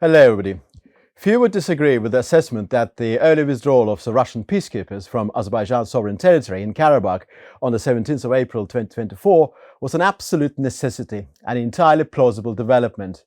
Hello everybody. Few would disagree with the assessment that the early withdrawal of the Russian peacekeepers from Azerbaijan's sovereign territory in Karabakh on the 17th of April 2024 was an absolute necessity, an entirely plausible development.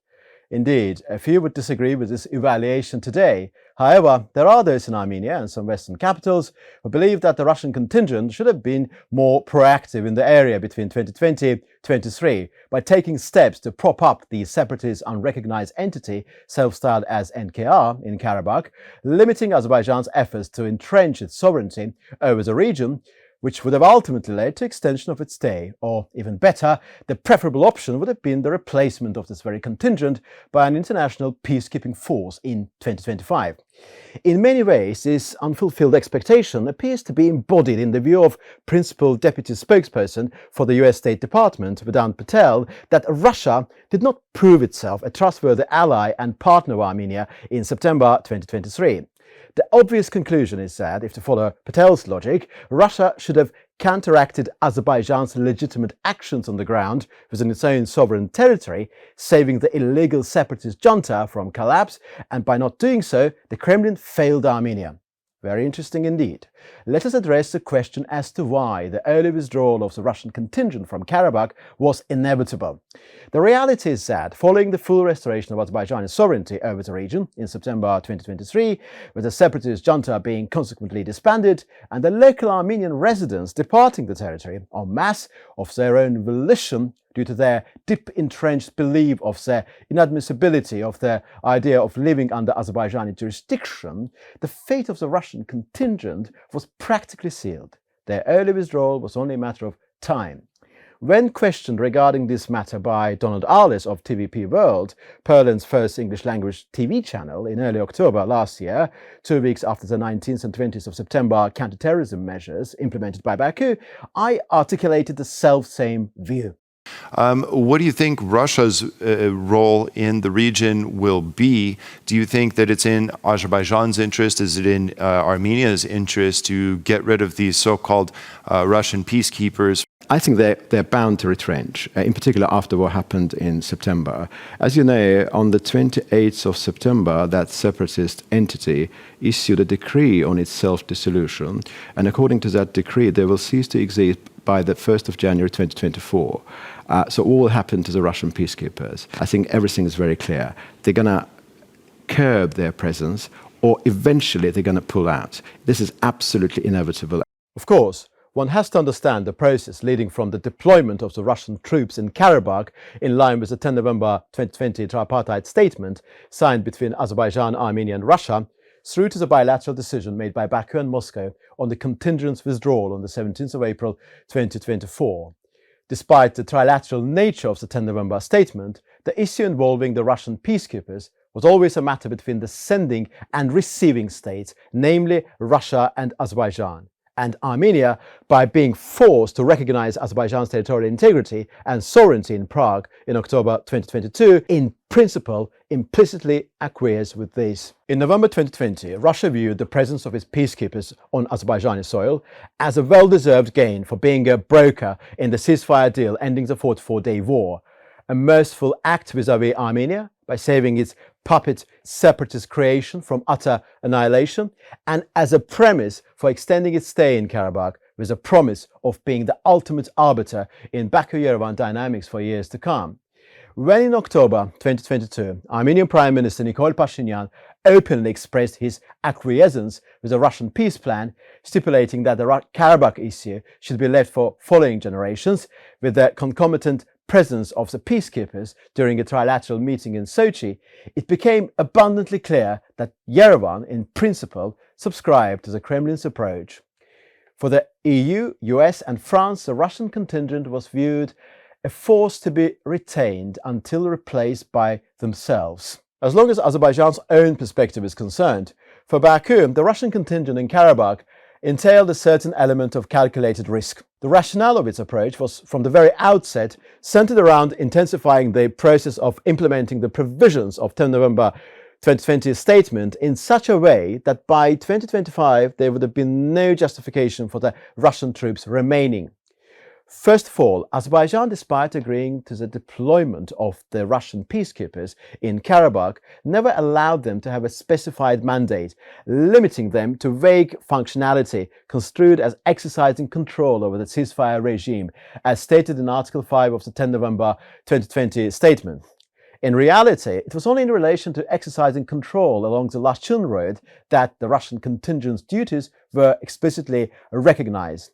Indeed, a few would disagree with this evaluation today. However, there are those in Armenia and some Western capitals who believe that the Russian contingent should have been more proactive in the area between 2020 and 2023 by taking steps to prop up the separatist unrecognized entity self-styled as NKR in Karabakh, limiting Azerbaijan's efforts to entrench its sovereignty over the region, which would have ultimately led to extension of its stay, or even better, the preferable option would have been the replacement of this very contingent by an international peacekeeping force in 2025. In many ways, this unfulfilled expectation appears to be embodied in the view of Principal Deputy Spokesperson for the US State Department, Vedant Patel, that Russia did not prove itself a trustworthy ally and partner of Armenia in September 2023. The obvious conclusion is that, if to follow Patel's logic, Russia should have counteracted Azerbaijan's legitimate actions on the ground within its own sovereign territory, saving the illegal separatist junta from collapse, and by not doing so, the Kremlin failed Armenia. Very interesting indeed. Let us address the question as to why the early withdrawal of the Russian contingent from Karabakh was inevitable. The reality is that, following the full restoration of Azerbaijan's sovereignty over the region in September 2023, with the separatist junta being consequently disbanded and the local Armenian residents departing the territory en masse of their own volition due to their deep-entrenched belief of the inadmissibility of the idea of living under Azerbaijani jurisdiction, the fate of the Russian contingent was practically sealed. Their early withdrawal was only a matter of time. When questioned regarding this matter by Donald Arliss of TVP World, Poland's first English-language TV channel, in early October last year, 2 weeks after the 19th and 20th of September counter-terrorism measures implemented by Baku, I articulated the self-same view. What do you think Russia's role in the region will be? Do you think that it's in Azerbaijan's interest? Is it in Armenia's interest to get rid of these so-called Russian peacekeepers? I think they're bound to retrench, in particular after what happened in September. As you know, on the 28th of September, that separatist entity issued a decree on its self-dissolution, and according to that decree, they will cease to exist by the 1st of January 2024. So what will happen to the Russian peacekeepers? I think everything is very clear. They're going to curb their presence, or eventually they're going to pull out. This is absolutely inevitable. Of course, one has to understand the process leading from the deployment of the Russian troops in Karabakh in line with the 10 November 2020 tripartite statement signed between Azerbaijan, Armenia and Russia, through to the bilateral decision made by Baku and Moscow on the contingent's withdrawal on the 17th of April 2024. Despite the trilateral nature of the 10 November statement, the issue involving the Russian peacekeepers was always a matter between the sending and receiving states, namely Russia and Azerbaijan, and Armenia, by being forced to recognize Azerbaijan's territorial integrity and sovereignty in Prague in October 2022, in principle implicitly acquiesced with this. In November 2020, Russia viewed the presence of its peacekeepers on Azerbaijani soil as a well-deserved gain for being a broker in the ceasefire deal ending the 44-day war, a merciful act vis-à-vis Armenia by saving its puppet separatist creation from utter annihilation, and as a premise for extending its stay in Karabakh with a promise of being the ultimate arbiter in Baku-Yerevan dynamics for years to come. When in October 2022, Armenian Prime Minister Nikol Pashinyan openly expressed his acquiescence with the Russian peace plan, stipulating that the Karabakh issue should be left for following generations, with the concomitant presence of the peacekeepers during a trilateral meeting in Sochi, it became abundantly clear that Yerevan, in principle, subscribed to the Kremlin's approach. For the EU, US and France, the Russian contingent was viewed a force to be retained until replaced by themselves. As long as Azerbaijan's own perspective is concerned, for Baku, the Russian contingent in Karabakh entailed a certain element of calculated risk. The rationale of its approach was, from the very outset, centered around intensifying the process of implementing the provisions of 10 November 2020 statement in such a way that by 2025 there would have been no justification for the Russian troops remaining. First of all, Azerbaijan, despite agreeing to the deployment of the Russian peacekeepers in Karabakh, never allowed them to have a specified mandate, limiting them to vague functionality construed as exercising control over the ceasefire regime, as stated in Article 5 of the 10 November 2020 statement. In reality, it was only in relation to exercising control along the Lachun road that the Russian contingent's duties were explicitly recognized.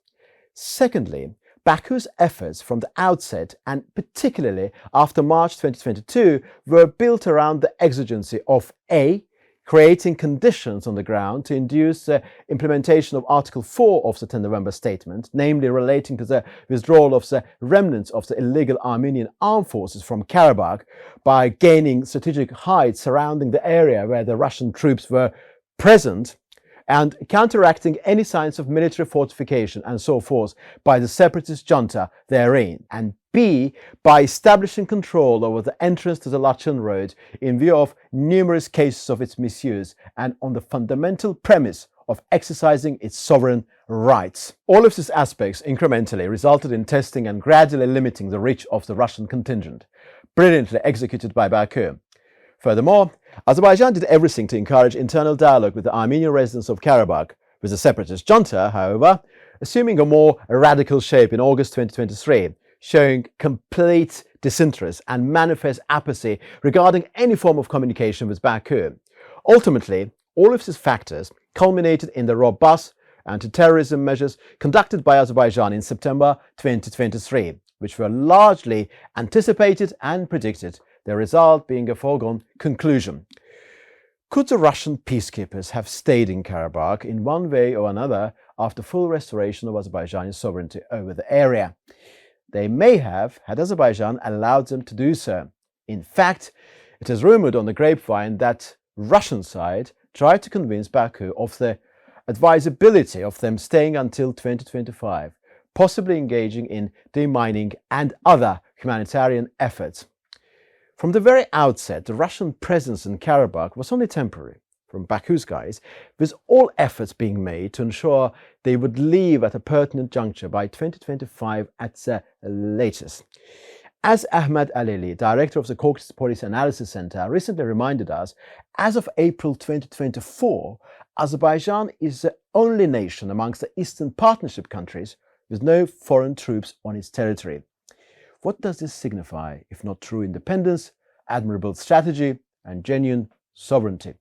Secondly, Baku's efforts from the outset, and particularly after March 2022, were built around the exigency of A. creating conditions on the ground to induce the implementation of Article 4 of the 10 November statement, namely relating to the withdrawal of the remnants of the illegal Armenian armed forces from Karabakh by gaining strategic heights surrounding the area where the Russian troops were present, and counteracting any signs of military fortification and so forth by the separatist junta therein, and B. by establishing control over the entrance to the Lachun road in view of numerous cases of its misuse and on the fundamental premise of exercising its sovereign rights. All of these aspects incrementally resulted in testing and gradually limiting the reach of the Russian contingent, brilliantly executed by Baku. Furthermore, Azerbaijan did everything to encourage internal dialogue with the Armenian residents of Karabakh, with the separatist junta, however, assuming a more radical shape in August 2023, showing complete disinterest and manifest apathy regarding any form of communication with Baku. Ultimately, all of these factors culminated in the robust anti-terrorism measures conducted by Azerbaijan in September 2023, which were largely anticipated and predicted, the result being a foregone conclusion. Could the Russian peacekeepers have stayed in Karabakh in one way or another after full restoration of Azerbaijani sovereignty over the area? They may have, had Azerbaijan allowed them to do so. In fact, it is rumoured on the grapevine that Russian side tried to convince Baku of the advisability of them staying until 2025, possibly engaging in demining and other humanitarian efforts. From the very outset, the Russian presence in Karabakh was only temporary, from Baku's guys, with all efforts being made to ensure they would leave at a pertinent juncture by 2025 at the latest. As Ahmed Aleli, director of the Caucasus Policy Analysis Center, recently reminded us, as of April 2024, Azerbaijan is the only nation amongst the Eastern Partnership countries with no foreign troops on its territory. What does this signify if not true independence, admirable strategy, and genuine sovereignty?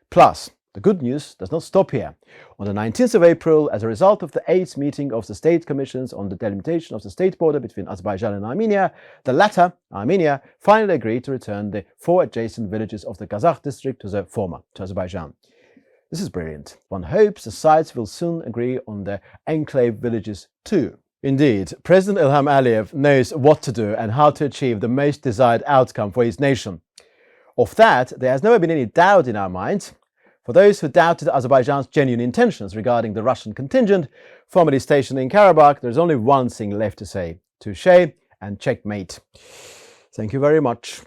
Plus, the good news does not stop here. On the 19th of April, as a result of the 8th meeting of the State Commissions on the delimitation of the state border between Azerbaijan and Armenia, the latter, Armenia, finally agreed to return the 4 adjacent villages of the Kazakh district to Azerbaijan. This is brilliant. One hopes the sides will soon agree on the enclave villages too. Indeed, President Ilham Aliyev knows what to do and how to achieve the most desired outcome for his nation. Of that, there has never been any doubt in our minds. For those who doubted Azerbaijan's genuine intentions regarding the Russian contingent formerly stationed in Karabakh, there is only one thing left to say: touché and checkmate. Thank you very much.